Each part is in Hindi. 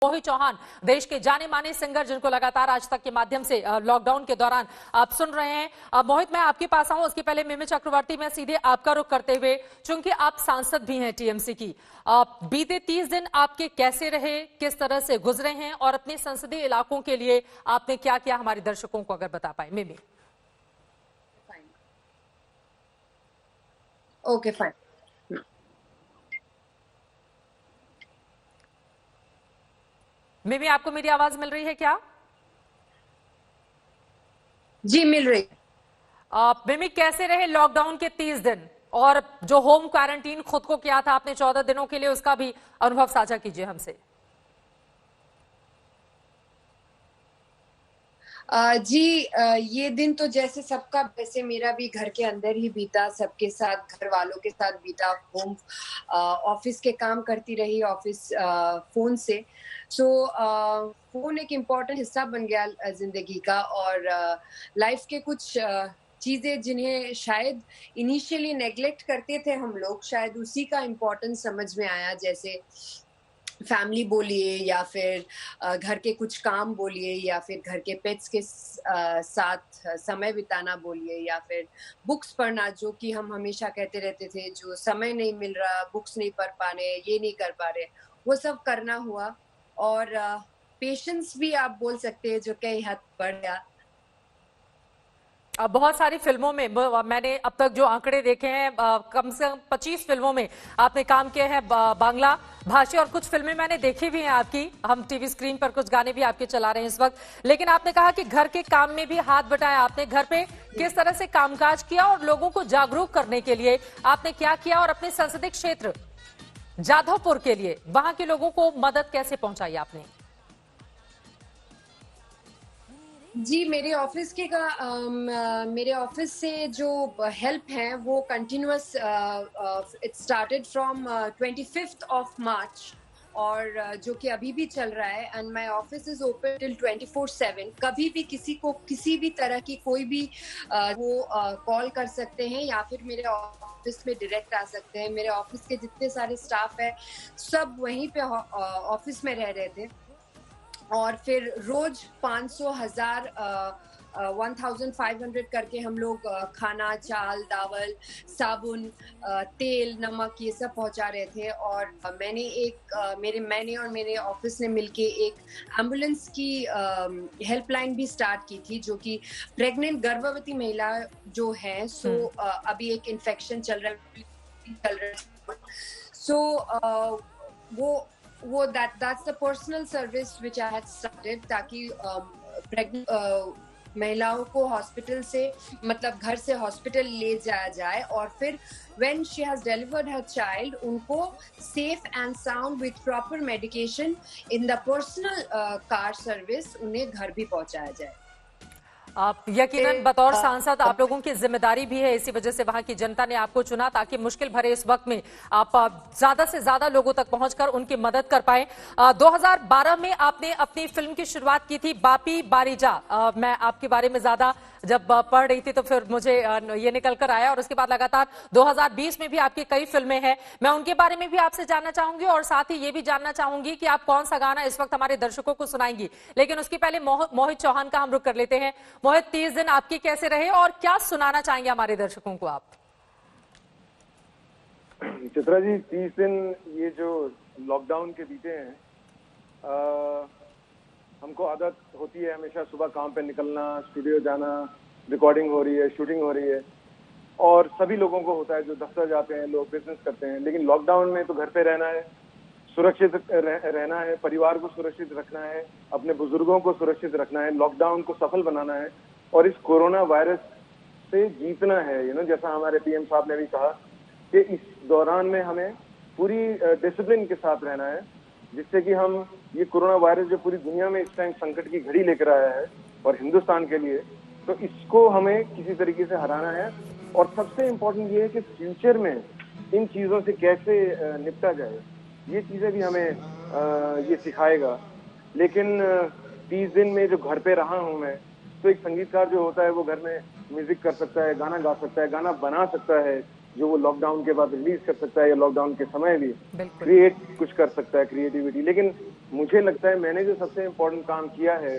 मोहित चौहान, देश के जाने माने सिंगर, जिनको लगातार आज तक के माध्यम से लॉकडाउन के दौरान आप सुन रहे हैं। मोहित, मैं आपके पास आऊं उसके पहले मिमी चक्रवर्ती, मैं सीधे आपका रुख करते हुए, चूंकि आप सांसद भी हैं टीएमसी की, बीते 30 दिन आपके कैसे रहे, किस तरह से गुजरे हैं और अपने संसदीय इलाकों के लिए आपने क्या किया, हमारे दर्शकों को अगर बता पाए। मिमी। Okay fine. मिमी, आपको मेरी आवाज मिल रही है क्या? जी मिल रही। मिमी, कैसे रहे लॉकडाउन के 30 दिन और जो होम क्वारंटीन खुद को किया था आपने 14 दिनों के लिए, उसका भी अनुभव साझा कीजिए हमसे। जी ये दिन तो जैसे सबका, वैसे मेरा भी घर के अंदर ही बीता, सबके साथ, घर वालों के साथ बीता। होम ऑफिस के काम करती रही, ऑफिस फोन से। सो फोन एक इम्पॉर्टेंट हिस्सा बन गया जिंदगी का, और लाइफ के कुछ चीजें जिन्हें शायद इनिशियली नेग्लेक्ट करते थे हम लोग, शायद उसी का इम्पोर्टेंस समझ में आया। जैसे फैमिली बोलिए, या फिर घर के कुछ काम बोलिए, या फिर घर के पेट्स के साथ समय बिताना बोलिए, या फिर बुक्स पढ़ना, जो कि हम हमेशा कहते रहते थे, जो समय नहीं मिल रहा, बुक्स नहीं पढ़ पा रहे, ये नहीं कर पा रहे, वो सब करना हुआ। और पेशेंस भी आप बोल सकते हैं, जो कई हद बढ़ गया। बहुत सारी फिल्मों में मैंने अब तक जो आंकड़े देखे हैं, कम से कम 25 फिल्मों में आपने काम किया है बांग्ला भाषी, और कुछ फिल्में मैंने देखी भी हैं आपकी, हम टीवी स्क्रीन पर कुछ गाने भी आपके चला रहे हैं इस वक्त। लेकिन आपने कहा कि घर के काम में भी हाथ बटाया आपने, घर पे किस तरह से कामकाज किया और लोगों को जागरूक करने के लिए आपने क्या किया, और अपने संसदीय क्षेत्र जाधवपुर के लिए वहां के लोगों को मदद कैसे पहुंचाई आपने? जी, मेरे ऑफिस के मेरे ऑफिस से जो हेल्प है वो continuous, it started from 25th of March, और जो कि अभी भी चल रहा है। And my office is open till 24/7। कभी भी किसी को किसी भी तरह की कोई भी वो कॉल कर सकते हैं, या फिर मेरे ऑफिस में डायरेक्ट आ सकते हैं। मेरे ऑफिस के जितने सारे स्टाफ है, सब वहीं पे ऑफिस में रह रहे थे, और फिर रोज 500, 1000, 1500 करके हम लोग खाना, चाल, दावल, साबुन, तेल, नमक, ये सब पहुंचा रहे थे। और मैंने और मेरे ऑफिस ने मिलके एक एम्बुलेंस की हेल्पलाइन भी स्टार्ट की थी, जो कि प्रेग्नेंट गर्भवती महिला जो है, सो अभी एक इन्फेक्शन चल रहा है, सो वो that's the personal service which I had started, ताकि प्रेग्नेंट महिलाओं को हॉस्पिटल से, मतलब घर से हॉस्पिटल ले जाया जाए, और फिर when she has delivered her child, उनको safe and sound with proper medication in the personal car service उन्हें घर भी पहुंचाया जाए। आप यकीनन बतौर सांसद आप लोगों की जिम्मेदारी भी है, इसी वजह से वहां की जनता ने आपको चुना, ताकि मुश्किल भरे इस वक्त में आप ज्यादा से ज्यादा लोगों तक पहुंचकर उनकी मदद कर पाए। 2012 में आपने अपनी फिल्म की शुरुआत की थी, बापी बारीजा। मैं आपके बारे में ज्यादा जब पढ़ रही थी तो फिर मुझे ये निकल कर आया, और उसके बाद लगातार 2020 में भी आपकी कई फिल्में हैं। मैं उनके बारे में भी आपसे जानना चाहूंगी, और साथ ही ये भी जानना चाहूंगी कि आप कौन सा गाना इस वक्त हमारे दर्शकों को सुनाएंगी। लेकिन उसके पहले मोहित चौहान का हम रुख कर लेते हैं। मोहित, 30 दिन आपके कैसे रहे और क्या सुनाना चाहेंगे हमारे दर्शकों को आप? चित्रा जी, 30 दिन ये जो लॉकडाउन के बीते हैं, हमको आदत होती है हमेशा सुबह काम पे निकलना, स्टूडियो जाना, रिकॉर्डिंग हो रही है, शूटिंग हो रही है, और सभी लोगों को होता है जो दफ्तर जाते हैं, लोग बिजनेस करते हैं। लेकिन लॉकडाउन में तो घर पे रहना है, सुरक्षित रहना है, परिवार को सुरक्षित रखना है, अपने बुजुर्गों को सुरक्षित रखना है, लॉकडाउन को सफल बनाना है, और इस कोरोना वायरस से जीतना है। जैसा हमारे पीएम साहब ने भी कहा कि इस दौरान में हमें पूरी डिसिप्लिन के साथ रहना है, जिससे कि हम ये कोरोना वायरस जो पूरी दुनिया में इस टाइम संकट की घड़ी लेकर आया है, और हिंदुस्तान के लिए, तो इसको हमें किसी तरीके से हराना है। और सबसे इम्पोर्टेंट ये है कि फ्यूचर में इन चीजों से कैसे निपटा जाए, ये चीजें भी हमें ये सिखाएगा। लेकिन 30 दिन में जो घर पे रहा हूं मैं, तो एक संगीतकार जो होता है वो घर में म्यूजिक कर सकता है, गाना गा सकता है, गाना बना सकता है, जो वो लॉकडाउन के बाद रिलीज कर सकता है, या लॉकडाउन के समय भी क्रिएट कुछ कर सकता है, क्रिएटिविटी। लेकिन मुझे लगता है मैंने जो सबसे इम्पोर्टेंट काम किया है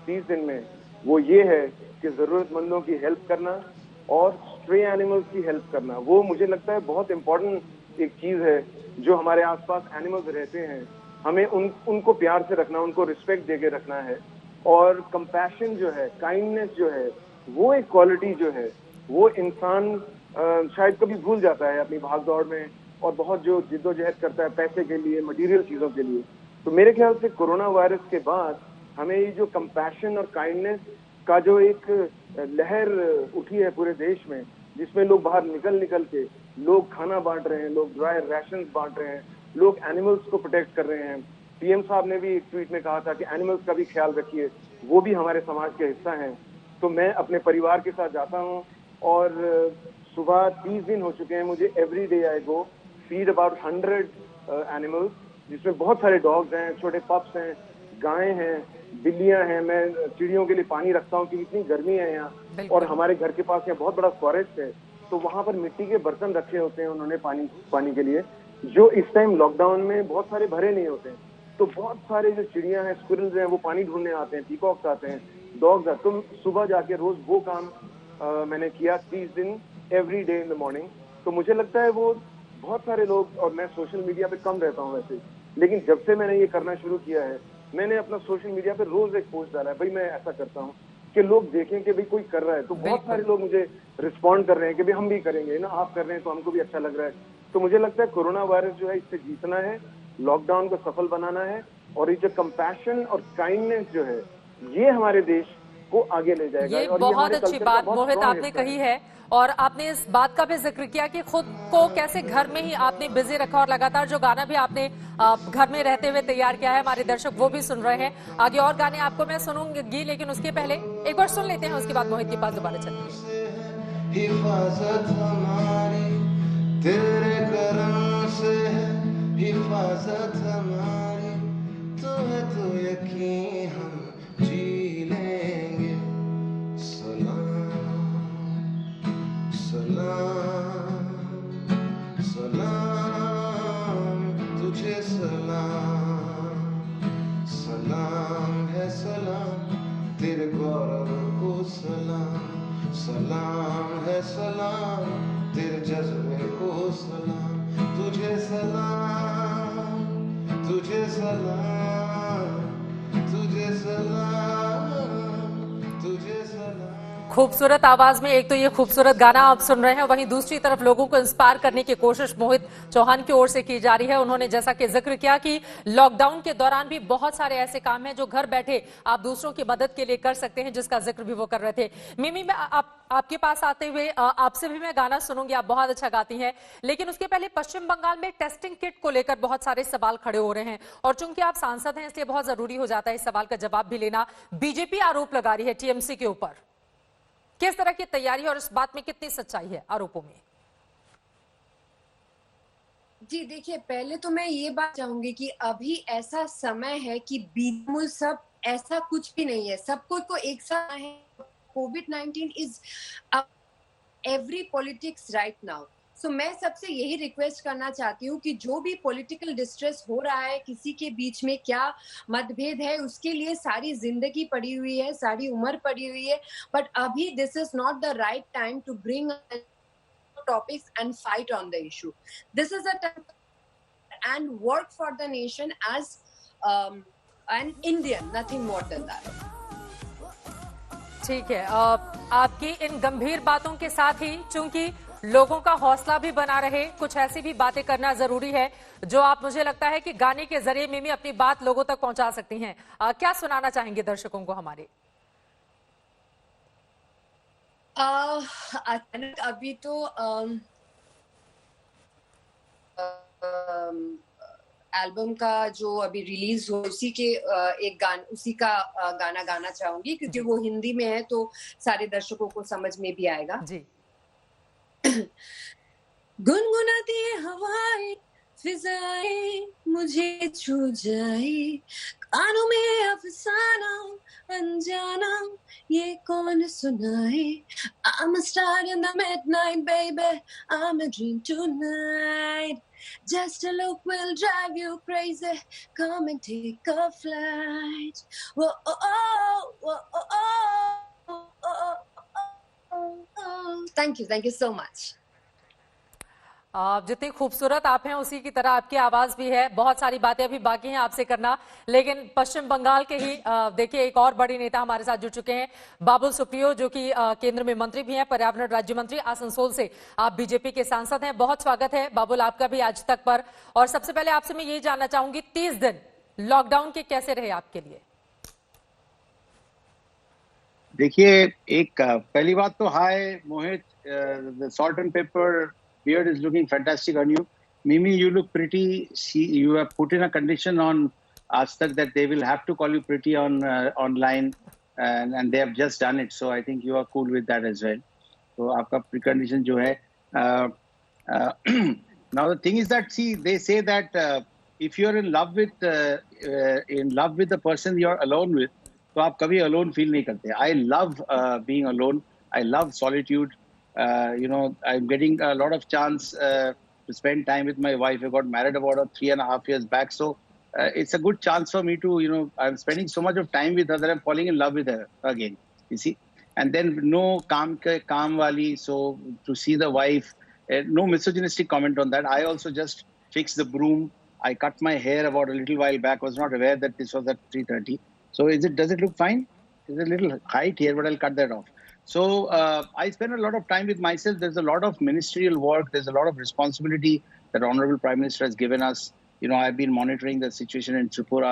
30 दिन में, वो ये है कि जरूरतमंदों की हेल्प करना और स्ट्रे एनिमल्स की हेल्प करना। वो मुझे लगता है बहुत इम्पोर्टेंट एक चीज है। जो हमारे आसपास एनिमल्स रहते हैं, हमें उनको प्यार से रखना, उनको रिस्पेक्ट देके रखना है। और कंपैशन जो है, काइंडनेस जो है, वो एक क्वालिटी जो है, वो इंसान शायद कभी भूल जाता है अपनी भाग दौड़ में, और बहुत जो जिद्दोजहद करता है पैसे के लिए, मटेरियल चीजों के लिए। तो मेरे ख्याल से कोरोना वायरस के बाद हमें ये जो कंपैशन और काइंडनेस का जो एक लहर उठी है पूरे देश में, जिसमें लोग बाहर निकल के लोग खाना बांट रहे हैं, लोग ड्राई राशन बांट रहे हैं, लोग एनिमल्स को प्रोटेक्ट कर रहे हैं। पीएम साहब ने भी एक ट्वीट में कहा था कि एनिमल्स का भी ख्याल रखिए, वो भी हमारे समाज के हिस्सा हैं। तो मैं अपने परिवार के साथ जाता हूँ, और सुबह 30 दिन हो चुके हैं मुझे, every day I go feed about 100 animals, जिसमें बहुत सारे डॉग्स हैं, छोटे पप्स हैं, गायें हैं, बिल्लियां हैं। मैं चिड़ियों के लिए पानी रखता हूँ क्योंकि इतनी गर्मी है यहाँ, और हमारे घर के पास यहाँ बहुत बड़ा फॉरेस्ट है, तो वहां पर मिट्टी के बर्तन रखे होते हैं उन्होंने पानी के लिए, जो इस टाइम लॉकडाउन में बहुत सारे भरे नहीं होते हैं। तो बहुत सारे जो चिड़ियां हैं, स्क्विरल्स हैं, वो पानी ढूंढने आते हैं, पीकॉक्स आते हैं, डॉग्स आते हैं। तो सुबह जाके रोज वो काम मैंने किया 30 दिन, every day in the morning. तो मुझे लगता है वो बहुत सारे लोग, और मैं सोशल मीडिया पे कम रहता हूँ वैसे, लेकिन जब से मैंने ये करना शुरू किया है, मैंने अपना सोशल मीडिया पे रोज एक पोस्ट डाला है, भाई मैं ऐसा करता हूँ कि लोग देखें कि भाई कोई कर रहा है। तो बहुत सारे लोग मुझे रिस्पॉन्ड कर रहे हैं कि भाई हम भी करेंगे ना, आप कर रहे हैं तो हमको भी अच्छा लग रहा है। तो मुझे लगता है कोरोना वायरस जो है, इससे जीतना है, लॉकडाउन को सफल बनाना है, और ये जो कंपैशन और काइंडनेस जो है, ये हमारे देश को आगे ले जाएगा। ये और बहुत ये अच्छी बात मोहित आपने कही है, और आपने इस बात का भी जिक्र किया कि खुद को कैसे घर में ही आपने बिजी रखा, और लगातार जो गाना भी आपने घर में रहते हुए तैयार किया है, हमारे दर्शक वो भी सुन रहे हैं। आगे और गाने आपको मैं सुनूंगी, लेकिन उसके पहले एक बार सुन लेते हैं, उसके बाद मोहित के पास दोबारा चलेंगे। हिफाजत हमारी तेरे करम से है, हिफाजत हमारी तो है, तो यकीन हम जी लेंगे। सलाम सलाम सलाम तुझे, सलाम सलाम है सलाम तेरे गौरव को, सलाम सलाम है सलाम तेरे जज्बे को, सलाम तुझे, सलाम तुझे, सलाम तुझे, सलाम तुझे, सलाम। खूबसूरत आवाज में एक तो ये खूबसूरत गाना आप सुन रहे हैं, वहीं दूसरी तरफ लोगों को इंस्पायर करने की कोशिश मोहित चौहान की ओर से की जा रही है। उन्होंने जैसा कि जिक्र किया कि लॉकडाउन के दौरान भी बहुत सारे ऐसे काम हैं जो घर बैठे आप दूसरों की मदद के लिए कर सकते हैं, जिसका जिक्र भी वो कर रहे थे। मिमी, मैं आपके पास आते हुए आपसे भी मैं गाना सुनूंगी, आप बहुत अच्छा गाती हैं, लेकिन उसके पहले पश्चिम बंगाल में टेस्टिंग किट को लेकर बहुत सारे सवाल खड़े हो रहे हैं, और चूंकि आप सांसद हैं इसलिए बहुत जरूरी हो जाता है इस सवाल का जवाब भी लेना। बीजेपी आरोप लगा रही है टीएमसी के ऊपर, किस तरह की तैयारी और इस बात में कितनी सच्चाई है आरोपों में? जी देखिए, पहले तो मैं ये बात चाहूंगी कि अभी ऐसा समय है कि बीमुल सब ऐसा कुछ भी नहीं है, सबको को एक साथ है। कोविड-19 is every politics right now. So मैं सबसे यही रिक्वेस्ट करना चाहती हूँ कि जो भी पॉलिटिकल डिस्ट्रेस हो रहा है, किसी के बीच में क्या मतभेद है, उसके लिए सारी जिंदगी पड़ी हुई है, सारी उम्र पड़ी हुई है, बट अभी this is not the right time to bring topics and fight on the issue. This is a time and work for the nation as an Indian, nothing more than that. ठीक है, आपकी इन गंभीर बातों के साथ ही चूंकि लोगों का हौसला भी बना रहे, कुछ ऐसी भी बातें करना जरूरी है जो आप, मुझे लगता है कि गाने के जरिए मिमी अपनी बात लोगों तक पहुंचा सकती हैं। क्या सुनाना चाहेंगे दर्शकों को हमारे? अचानक अभी तो एल्बम का जो अभी रिलीज हो, उसी के उसी का गाना गाना चाहूंगी, क्योंकि वो हिंदी में है तो सारे दर्शकों को समझ में भी आएगा जी। गुनगुनाती हवाएं फिजाएं मुझे छू जाए, कानों में अफसाना अनजाना ये कौन सुनाए? I'm a star in the midnight, baby. I'm a dream tonight. Just a look will drive you crazy. Come and take a flight. Whoa, oh, oh, whoa, oh, oh, oh, oh, oh, oh. Thank you so much. जितनी खूबसूरत आप हैं उसी की तरह आपकी आवाज भी है। बहुत सारी बातें अभी बाकी हैं आपसे करना, लेकिन पश्चिम बंगाल के ही देखिए एक और बड़ी नेता हमारे साथ जुड़ चुके हैं, बाबुल सुप्रियो, जो कि केंद्र में मंत्री भी हैं, पर्यावरण राज्य मंत्री। आसनसोल से आप बीजेपी के सांसद हैं। बहुत स्वागत है बाबुल आपका भी आज तक पर। और सबसे पहले आपसे मैं यही जानना चाहूंगी, 30 दिन लॉकडाउन के कैसे रहे आपके लिए? देखिए, एक पहली बात तो हाय मोहित, the salt and pepper beard is looking fantastic on you. Mimi, you look pretty. You have put in a condition on Aaj Tak that they will have to call you pretty on online, and they have just done it. So I think you are cool with that as well. So आपका precondition जो है, now the thing is that, see, they say that if you are in love with the person you are alone with, तो आप कभी alone feel नहीं करते. I love being alone. I love solitude. You know, I'm getting a lot of chance to spend time with my wife. I got married about 3.5 years back. So it's a good chance for me to, you know, I'm spending so much of time with her that I'm falling in love with her again, you see. And then no calm wali. So to see the wife, no misogynistic comment on that. I also just fixed the broom. I cut my hair about a little while back. I was not aware that this was at 3:30. So does it look fine? There's a little height here, but I'll cut that off. So I spend a lot of time with myself. There's a lot of ministerial work. There's a lot of responsibility that Honorable Prime Minister has given us. You know, I've been monitoring the situation in Tripura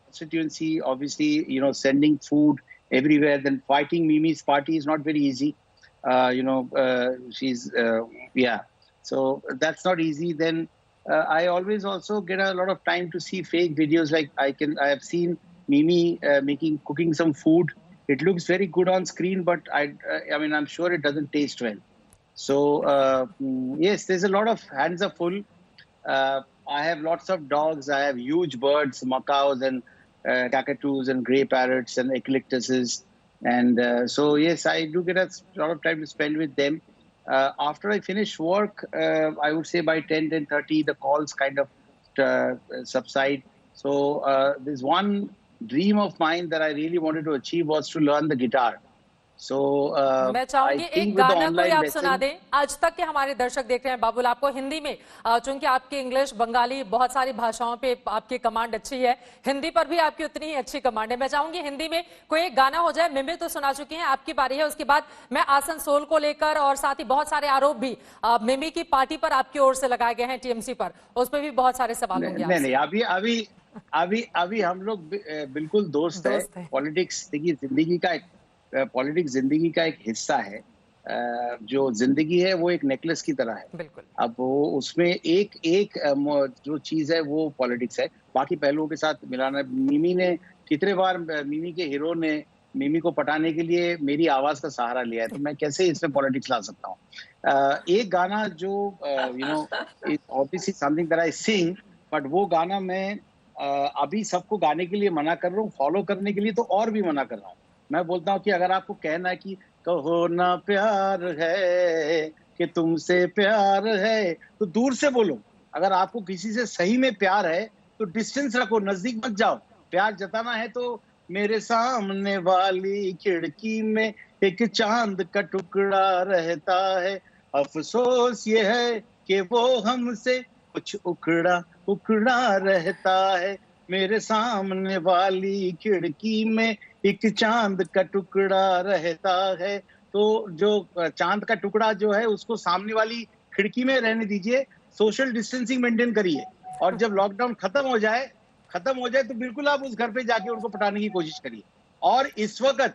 constituency, obviously, you know, sending food everywhere. Then fighting Mimi's party is not very easy. You know, she's, yeah. So that's not easy. Then I always also get a lot of time to see fake videos. Like I have seen Mimi cooking some food. It looks very good on screen, but I mean, I'm sure it doesn't taste well. So yes, there's a lot of hands are full. I have lots of dogs. I have huge birds, macaws and cockatoos and grey parrots and eclectuses. And so yes, I do get a lot of time to spend with them. After I finish work, I would say by 10:30, the calls kind of subside. So there's one dream of mine that I really wanted to achieve was to learn the guitar. So मैं चाहूंगी एक गाना कोई आप सुना दें। आज तक के हमारे दर्शक देख रहे हैं बाबुल आपको हिंदी में, चूंकि आपकी इंग्लिश, बंगाली, बहुत सारी भाषाओं पे आपकी कमांड अच्छी है, हिंदी पर भी आपकी उतनी ही अच्छी कमांड है। मैं चाहूंगी हिंदी में कोई एक गाना हो जाए। मिमी तो सुना चुकी हैं, आपकी बारी है। उसके बाद मैं आसनसोल को लेकर और साथ ही बहुत सारे आरोप भी मिमी की पार्टी पर आपकी ओर से लगाए गए हैं, टीएमसी पर, उस पर भी बहुत सारे सवाल होंगे। नहीं, अभी हम लोग बिल्कुल दोस्त है। पॉलिटिक्स देखिए, पॉलिटिक्स जिंदगी का एक हिस्सा है। जो जिंदगी है वो एक नेकलेस की तरह है। बिल्कुल। अब वो उसमें एक जो चीज है वो पॉलिटिक्स है, बाकी पहलुओं के साथ मिलाना। मिमी ने कितने बार, मिमी के हीरो ने मिमी को पटाने के लिए मेरी आवाज का सहारा लिया है, तो मैं कैसे इसमें पॉलिटिक्स ला सकता हूँ। एक गाना जो you know obviously something that I sing, but वो गाना मैं अभी सबको गाने के लिए मना कर रहा हूँ, फॉलो करने के लिए तो और भी मना कर रहा हूँ। मैं बोलता हूँ कि अगर आपको कहना है कि कहो ना प्यार है कि तुमसे प्यार है, तो दूर से बोलो। अगर आपको किसी से सही में प्यार है तो डिस्टेंस रखो, नजदीक मत जाओ। प्यार जताना है तो मेरे सामने वाली खिड़की में एक चांद का टुकड़ा रहता है, अफसोस ये है कि वो हमसे कुछ उखड़ा रहता है। मेरे सामने वाली खिड़की में एक चांद का टुकड़ा रहता है। तो जो चांद का टुकड़ा जो है उसको सामने वाली खिड़की में रहने दीजिए, सोशल डिस्टेंसिंग मेंटेन करिए, और जब लॉकडाउन खत्म हो जाए तो बिल्कुल आप उस घर पे जाके उनको पटाने की कोशिश करिए। और इस वक्त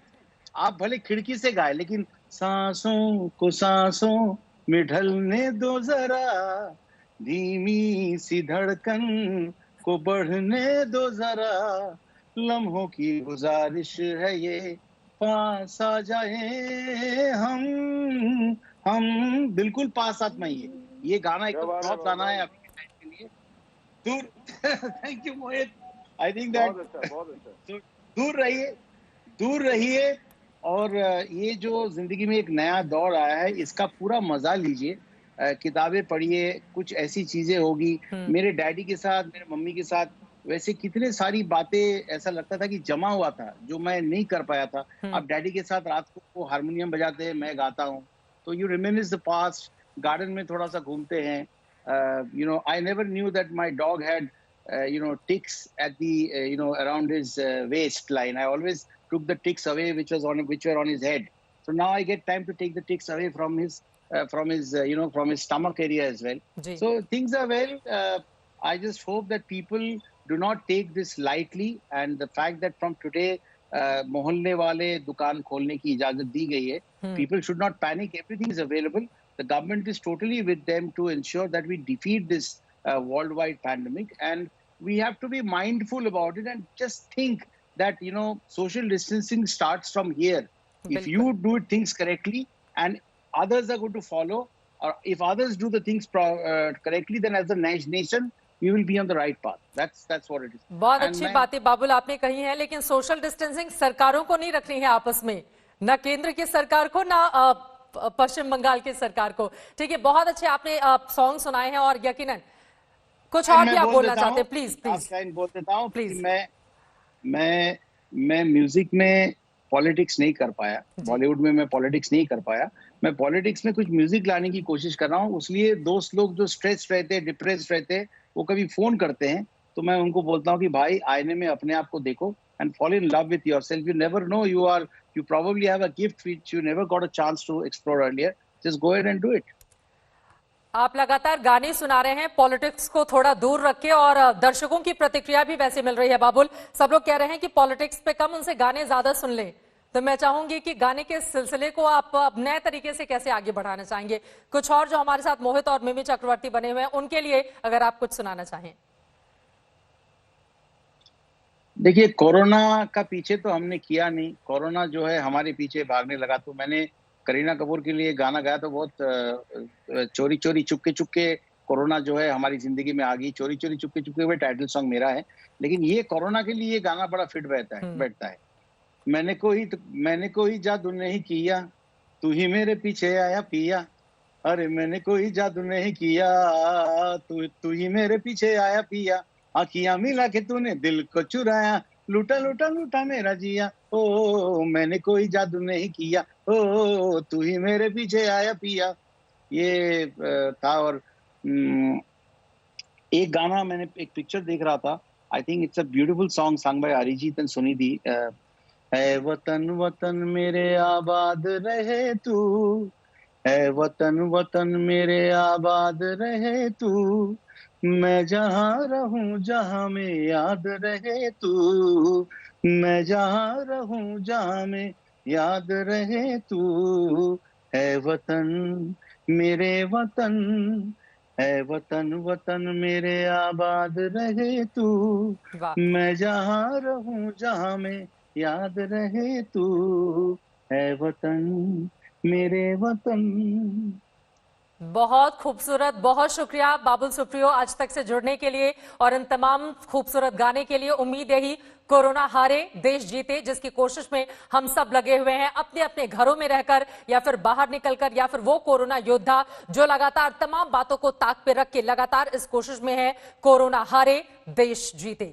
आप भले खिड़की से गाए, लेकिन सांसों को सांसों में ढलने दो जरा, धीमी सी धड़कन को बढ़ने दो जरा, लम्हों की गुजारिश है ये, पास आ जाए हम बिल्कुल पास आत्माइए। ये गाना एक बहुत गाना है अभी के टाइम के लिए। दूर thank you Mohit. I think that दूर रहिए, दूर रहिए और ये जो जिंदगी में एक नया दौर आया है इसका पूरा मजा लीजिए। किताबें पढ़िए, कुछ ऐसी चीजें होगी। मेरे डैडी के साथ, मेरे मम्मी के साथ वैसे कितने सारी बातें ऐसा लगता था कि जमा हुआ था जो मैं नहीं कर पाया था। अब डैडी के साथ रात को वो हारमोनियम बजाते हैं, मैं गाता हूँ, तो you remembers the past. Garden में थोड़ा सा घूमते हैं। I never knew that my dog had ticks at the around his waistline. I always took the ticks away which were on his head. So now I get time to take the ticks away from his from his stomach area as well. जी. So things are well. I just hope that people do not take this lightly, and the fact that from today मोहल्ले वाले दुकान खोलने की इजाजत दी गई है. People should not panic. Everything is available. The government is totally with them to ensure that we defeat this worldwide pandemic, and we have to be mindful about it and just think that social distancing starts from here. If you do things correctly and others are going to follow, or if others do the things correctly, then as a nation we will be on the right path. That's what it is. बहुत अच्छी बातें बाबुल आपने कही है, लेकिन सोशल डिस्टेंसिंग सरकारों को नहीं रखनी है आपस में, ना केंद्र की सरकार को, ना पश्चिम बंगाल की सरकार को। ठीक है, बहुत अच्छे आपने सॉन्ग सुनाए हैं और यकीनन कुछ और भी आप बोलना चाहते हैं, प्लीज बोल देता हूँ प्लीज। मैं म्यूजिक में पॉलिटिक्स नहीं कर पाया, बॉलीवुड में मैं पॉलिटिक्स नहीं कर पाया। मैं पॉलिटिक्स में कुछ म्यूजिक लाने की कोशिश कर रहा हूँ। उसलिए दोस्त लोग जो स्ट्रेस रहते, डिप्रेस रहते, वो कभी फोन करते हैं तो मैं उनको बोलता हूँ कि भाई आईने में अपने आप को देखो and fall in love with yourself. You never know, you probably have a gift which you never got a chance to explore earlier. Just go ahead and do it. आप लगातार गाने सुना रहे हैं, पॉलिटिक्स को थोड़ा दूर रखें, और दर्शकों की प्रतिक्रिया भी वैसे मिल रही है बाबुल। सब लोग कह रहे हैं कि पॉलिटिक्स पे कम, उनसे गाने ज्यादा सुन लें। तो मैं चाहूंगी कि गाने के सिलसिले को आप नए तरीके से कैसे आगे बढ़ाना चाहेंगे? कुछ और जो हमारे साथ मोहित और मिमी चक्रवर्ती बने हुए हैं, उनके लिए अगर आप कुछ सुनाना चाहें। देखिए, कोरोना का पीछे तो हमने किया नहीं, कोरोना जो है हमारे पीछे भागने लगा। तो मैंने करीना कपूर के लिए गाना गाया, तो बहुत चोरी चोरी चुपके चुपके कोरोना जो है हमारी जिंदगी में आ गई। चोरी चोरी चुपके चुपके वो टाइटल सॉन्ग मेरा है, लेकिन ये कोरोना के लिए ये गाना बड़ा फिट बैठता है। मैंने कोई जादू नहीं किया, तू ही मेरे पीछे आया पिया। अरे मैंने कोई जादू नहीं किया, तू ही मेरे पीछे आया पिया। आँखियां मिला के तूने दिल को चुराया, लूटा लूटा लूटा मेरा जिया। ओ मैंने कोई जादू नहीं किया, ओ तू ही मेरे पीछे आया पिया। ये था। और एक गाना, मैंने एक पिक्चर देख रहा था, I think it's a beautiful song sung by Arijit and Sunidhi. है वतन वतन मेरे आबाद रहे तू, है वतन वतन मेरे आबाद रहे तू। मैं जहाँ रहूं जहाँ में याद रहे तू, मैं जहाँ रहूं जहाँ में याद रहे तू। है वतन मेरे वतन, है वतन वतन मेरे आबाद रहे तू। मैं जहाँ रहूं जहाँ में याद रहे तू। है वतन मेरे वतन। बहुत खूबसूरत, बहुत शुक्रिया बाबुल सुप्रियो आज तक से जुड़ने के लिए और इन तमाम खूबसूरत गाने के लिए। उम्मीद यही, कोरोना हारे, देश जीते, जिसकी कोशिश में हम सब लगे हुए हैं, अपने अपने घरों में रहकर या फिर बाहर निकलकर, या फिर वो कोरोना योद्धा जो लगातार तमाम बातों को ताक पे रख के लगातार इस कोशिश में है, कोरोना हारे, देश जीते।